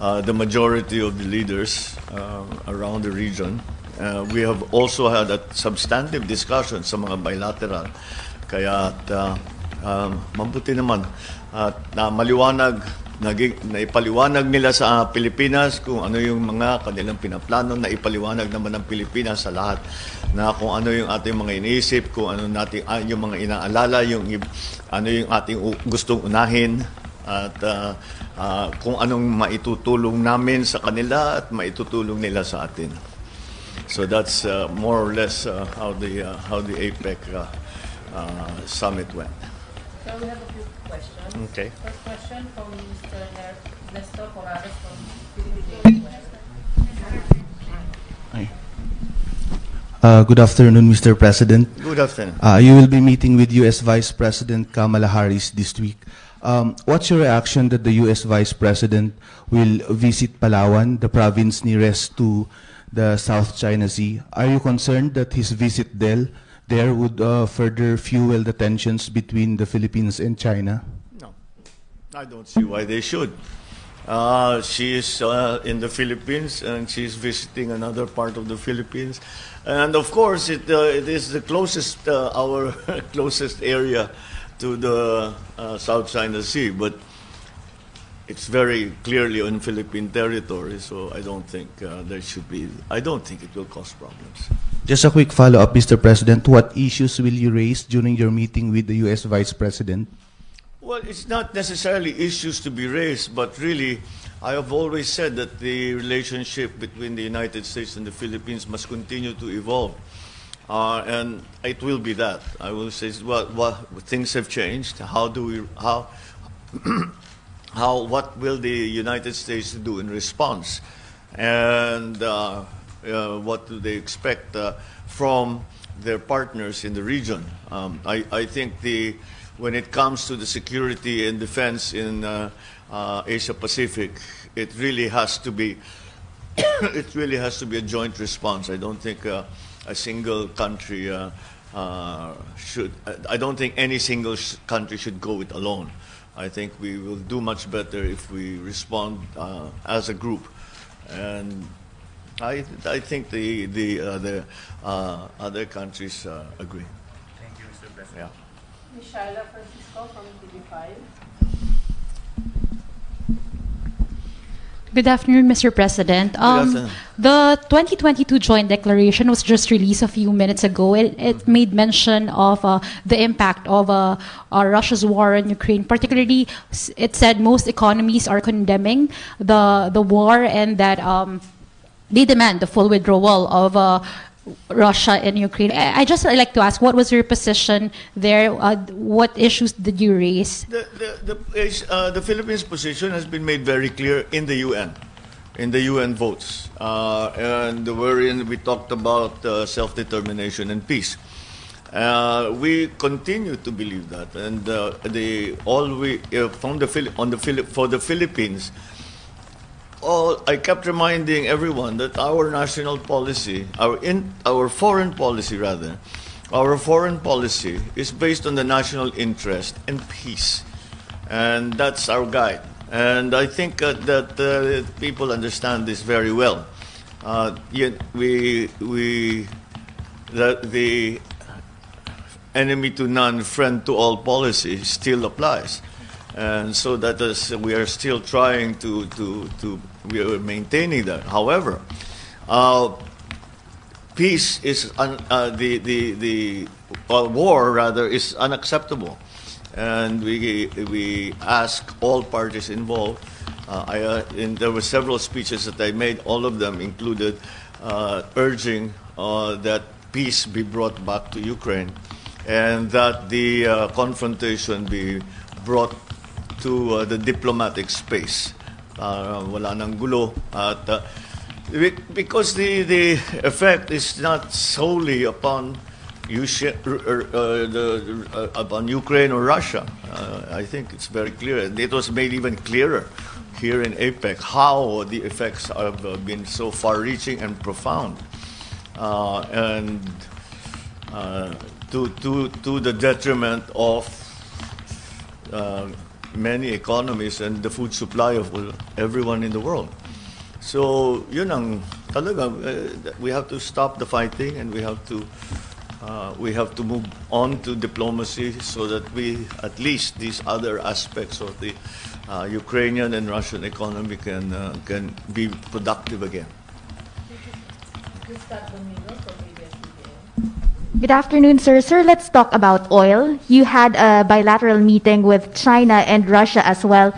the majority of the leaders around the region. We have also had a substantive discussion sa mga bilateral. Kaya mabuti naman at maliwanag, naipaliwanag nila sa Pilipinas kung ano yung mga kanilang pinaplano, naipaliwanag naman ng Pilipinas sa lahat na kung ano yung ating mga iniisip, kung ano natin yung mga inaalala, ano yung ating gustong unahin at kung anong maitutulong namin sa kanila at maitutulong nila sa atin. So that's more or less how the APEC summit went. So we have a few questions. Okay. First question from Mr. Nestor Corrales from PBBM. Good afternoon, Mr. President. Good afternoon. You will be meeting with U.S. Vice President Kamala Harris this week. What's your reaction that the U.S. Vice President will visit Palawan, the province nearest to the South China Sea? Are you concerned that his visit there would further fuel the tensions between the Philippines and China? No, I don't see why they should. She is in the Philippines and she's visiting another part of the Philippines. And of course, it is the closest, our closest area to the South China Sea, but it's very clearly on Philippine territory, so I don't think I don't think it will cause problems. Just a quick follow-up, Mr. President. What issues will you raise during your meeting with the U.S. Vice President? Well, it's not necessarily issues to be raised, but really, I have always said that the relationship between the United States and the Philippines must continue to evolve. And it will be that. I will say, well, things have changed. What will the United States do in response? And what do they expect from their partners in the region? I think when it comes to the security and defense in Asia Pacific, it really has to be a joint response. I don't think a single country should. I don't think any single country should go it alone. I think we will do much better if we respond as a group, and I think the other countries agree. Thank you, Mr. President. Yeah. Ms. Shaila Francisco from TV5. Good afternoon, Mr. President. Good afternoon. The 2022 Joint Declaration was just released a few minutes ago. It made mention of the impact of Russia's war in Ukraine. Particularly, it said most economies are condemning the war and that they demand the full withdrawal of Russia and Ukraine. I just like to ask, what was your position there? What issues did you raise? The Philippines' position has been made very clear in the UN votes, and wherein we talked about self-determination and peace. We continue to believe that, and for the Philippines. I kept reminding everyone that our national policy, our foreign policy is based on the national interest and peace, and that's our guide. And I think that people understand this very well. Yet the enemy to none, friend to all policy still applies. And so that is, we are still trying we are maintaining that. However, peace is war rather is unacceptable, and we ask all parties involved. There were several speeches that I made. All of them included urging that peace be brought back to Ukraine, and that the confrontation be brought to the diplomatic space. Wala nang gulo at because the effect is not solely upon Ukraine or Russia. I think it's very clear. It was made even clearer here in APEC how the effects have been so far-reaching and profound, and to the detriment of many economies and the food supply of everyone in the world. So yun ang talaga, we have to stop the fighting, and we have to move on to diplomacy so that we, at least these other aspects of the Ukrainian and Russian economy can be productive again. Good afternoon, sir. Sir, let's talk about oil. You had a bilateral meeting with China and Russia as well.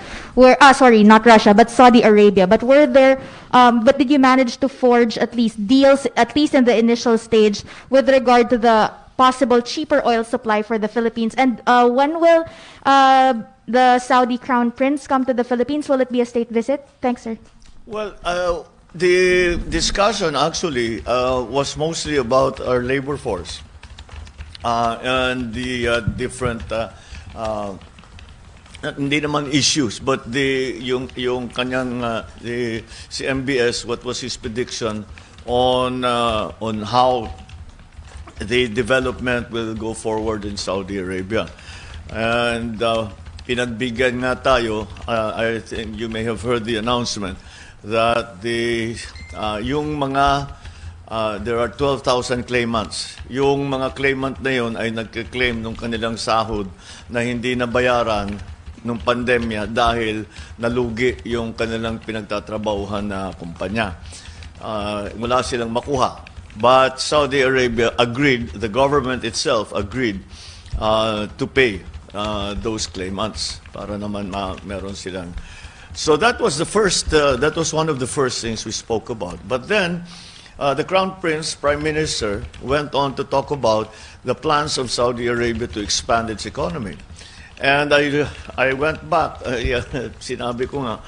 Sorry, not Russia, but Saudi Arabia. But but did you manage to forge at least deals, at least in the initial stage, with regard to the possible cheaper oil supply for the Philippines? And when will the Saudi Crown Prince come to the Philippines? Will it be a state visit? Thanks, sir. Well, the discussion actually was mostly about our labor force and the different hindi naman issues, but yung kanyang si MBS, what was his prediction on how the development will go forward in Saudi Arabia. And pinagbigyan nga tayo, I think you may have heard the announcement that yung mga there are 12,000 claimants. Yung mga claimant na yon ay nagke-claim nung kanilang sahod na hindi nabayaran nung pandemya dahil nalugi yung kanilang pinagtatrabahuhan na kumpanya. Wala silang makuha. But Saudi Arabia agreed, the government itself agreed to pay those claimants para naman meron silang. So that was that was one of the first things we spoke about. But then the Crown Prince, Prime Minister, went on to talk about the plans of Saudi Arabia to expand its economy. And I went back, sinabi ko nga,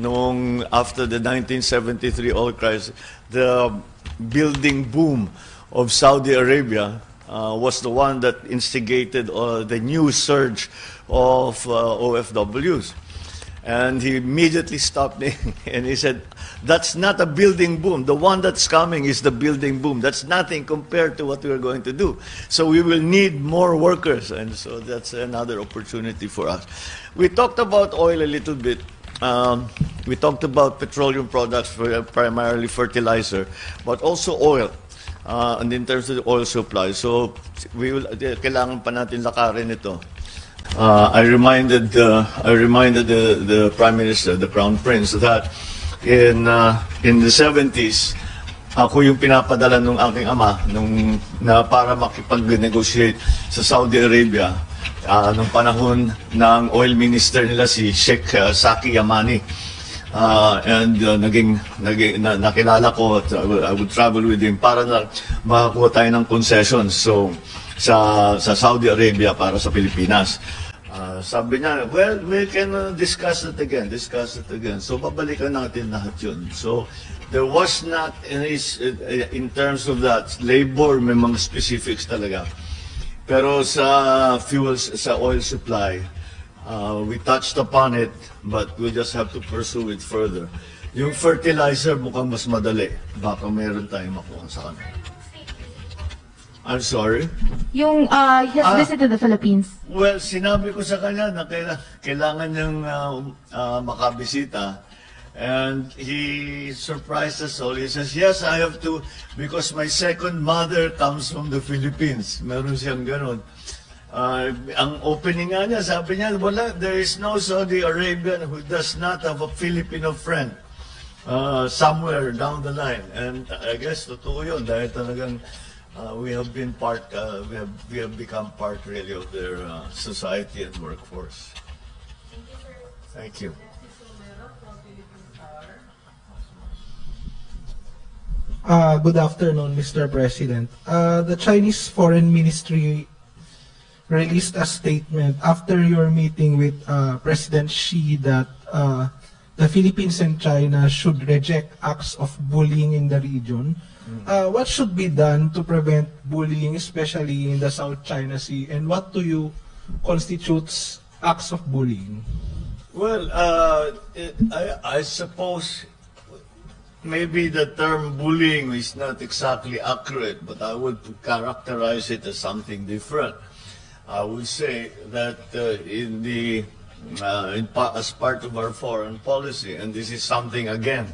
noong after the 1973 oil crisis, the building boom of Saudi Arabia was the one that instigated the new surge of OFWs. And he immediately stopped me and he said, that's not a building boom. The one that's coming is the building boom. That's nothing compared to what we're going to do. So we will need more workers. And so that's another opportunity for us. We talked about oil a little bit. We talked about petroleum products, primarily fertilizer, but also oil. And in terms of the oil supply. So kailangan pa natin lakarin ito. I reminded the Prime Minister, the Crown Prince, that in the 70s, ako yung pinapadala ng aking ama na para makipag-negotiate sa Saudi Arabia nung panahon ng oil minister nila si Sheikh Saki Yamani. And nakilala ko at I would travel with him para na makakuha tayo ng concessions. So sa Saudi Arabia para sa Pilipinas. Sabi niya, well, we can discuss it again. So babalikan natin lahat yun. So there was not in terms of that labor, may mga specifics talaga. Pero sa fuels, sa oil supply, we touched upon it, but we just have to pursue it further. Yung fertilizer mukhang mas madali. Baka meron tayong makuha sa kanila. I'm sorry? Yung his visit to the Philippines. Well, sinabi ko sa kanya na kailangan niyang makabisita. And he surprised us all. He says, yes, I have to, because my second mother comes from the Philippines. Meron siyang ganun. Ang opening nga niya, sabi niya, wala, there is no Saudi Arabian who does not have a Filipino friend somewhere down the line. And I guess totoo yun dahil talagang we have been part, we have become part really of their society and workforce. Thank you. Good afternoon, Mr. President. The Chinese Foreign Ministry released a statement after your meeting with President Xi that the Philippines and China should reject acts of bullying in the region. What should be done to prevent bullying, especially in the South China Sea, and what to you constitutes acts of bullying? Well, I suppose maybe the term bullying is not exactly accurate, but I would characterize it as something different. I would say that in the as part of our foreign policy. And this is something, again,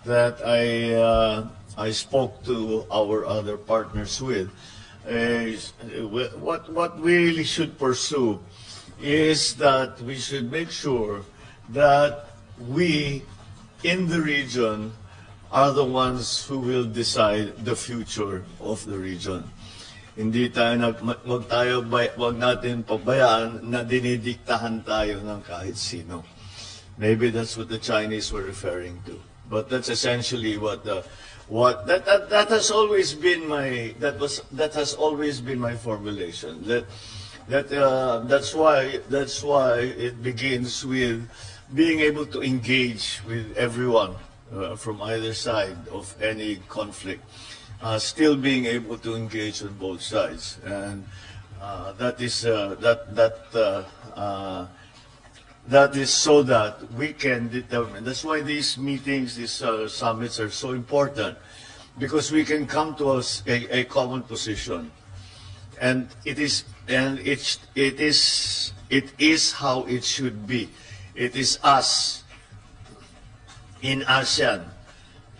that I spoke to our other partners with. What we really should pursue is that we should make sure that we in the region are the ones who will decide the future of the region. Hindi tayo wag natin pabayaan na dinidiktahan tayo ng kahit sino. Maybe that's what the Chinese were referring to. But that's essentially that has always been my formulation. That's why it begins with being able to engage with everyone from either side of any conflict, still being able to engage on both sides, and that is so that we can determine. That's why these meetings, these summits are so important, because we can come to a common position, and it is how it should be. It is us in ASEAN.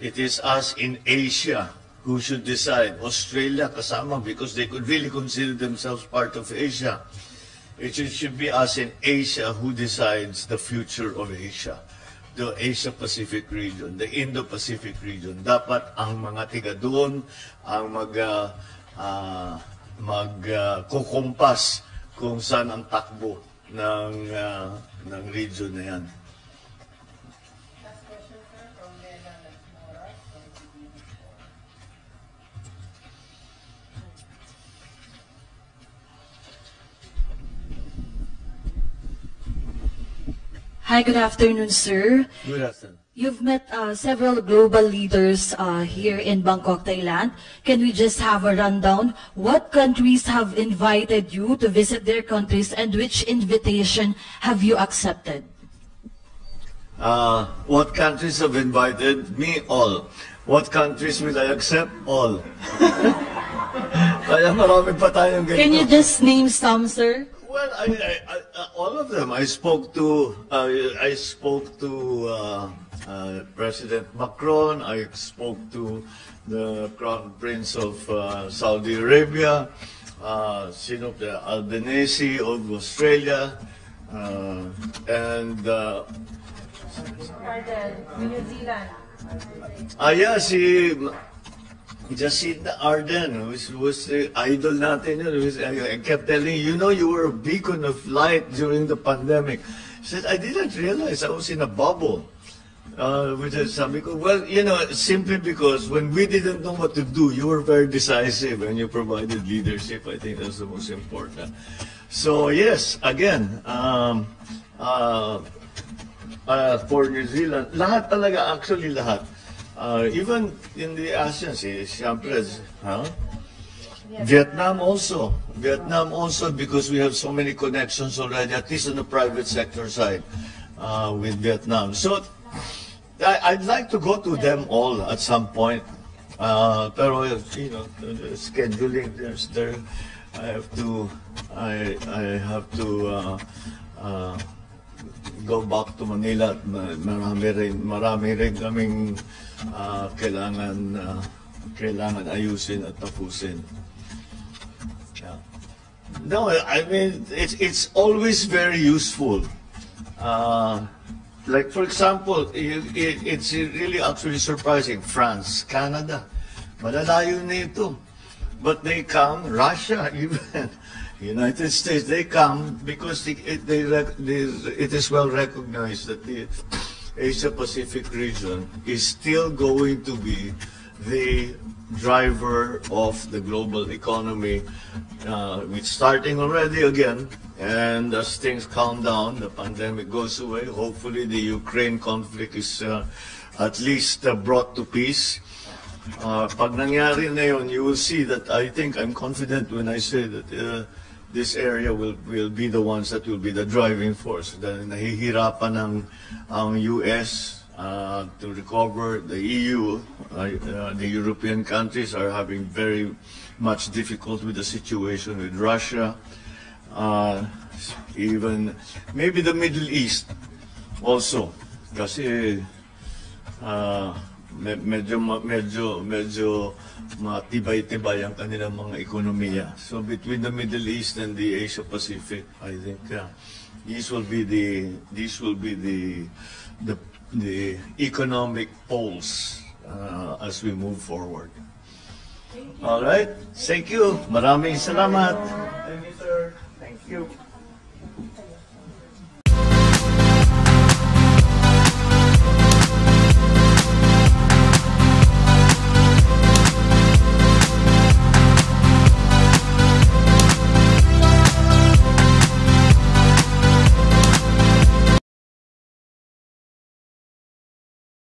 It is us in Asia who should decide. Australia kasama, because they could really consider themselves part of Asia. It should be us in Asia who decides the future of Asia, the Asia-Pacific region, the Indo-Pacific region. Dapat ang mga tiga doon ang magkukumpas kung saan ang takbo ng region na yan. Last question, sir, from Lena Nasmora from PBBM. Hi, good afternoon, sir. Good afternoon. You've met several global leaders here in Bangkok, Thailand. Can we just have a rundown? What countries have invited you to visit their countries, and which invitation have you accepted? What countries have invited me? All. What countries will I accept? All. Kaya marami pa tayong ganito. Can you just name some, sir? Well, all of them. I spoke to President Macron. I spoke to the Crown Prince of Saudi Arabia, the Albanese of Australia, and New Zealand. Jacinda Ardern, who was the idol natin. I kept telling you were a beacon of light during the pandemic. She said, I didn't realize I was in a bubble. Sabi ko, well, simply because when we didn't know what to do, you were very decisive and you provided leadership. I think that's the most important. So yes, again, for New Zealand, lahat talaga, actually lahat. Even in the ASEAN, Vietnam also, because we have so many connections already, at least on the private sector side, with Vietnam. So I'd like to go to them all at some point. Pero scheduling, I have to go back to Manila. Marami rin kaming kailangan ayusin at tapusin. Yeah. No, I mean it's always very useful. Like for example, it's really actually surprising. France, Canada, malalayo na ito, but they come. Russia, even United States, they come because it is well recognized that the Asia-Pacific region is still going to be the driver of the global economy. It's starting already again, and as things calm down, the pandemic goes away. Hopefully the Ukraine conflict is at least brought to peace. Pag nangyari na yun, you will see that I'm confident when I say that this area will be the ones that will be the driving force. Dahil nahihirapan ang US to recover. The EU, the European countries are having very much difficult with the situation with Russia. even maybe the Middle East also. Kasi medyo matibay-tibay ang kanilang mga ekonomiya. So between the Middle East and the Asia Pacific, I think these will be the economic poles as we move forward. All right. Thank you. Maraming salamat. Thank you, sir. Thank you.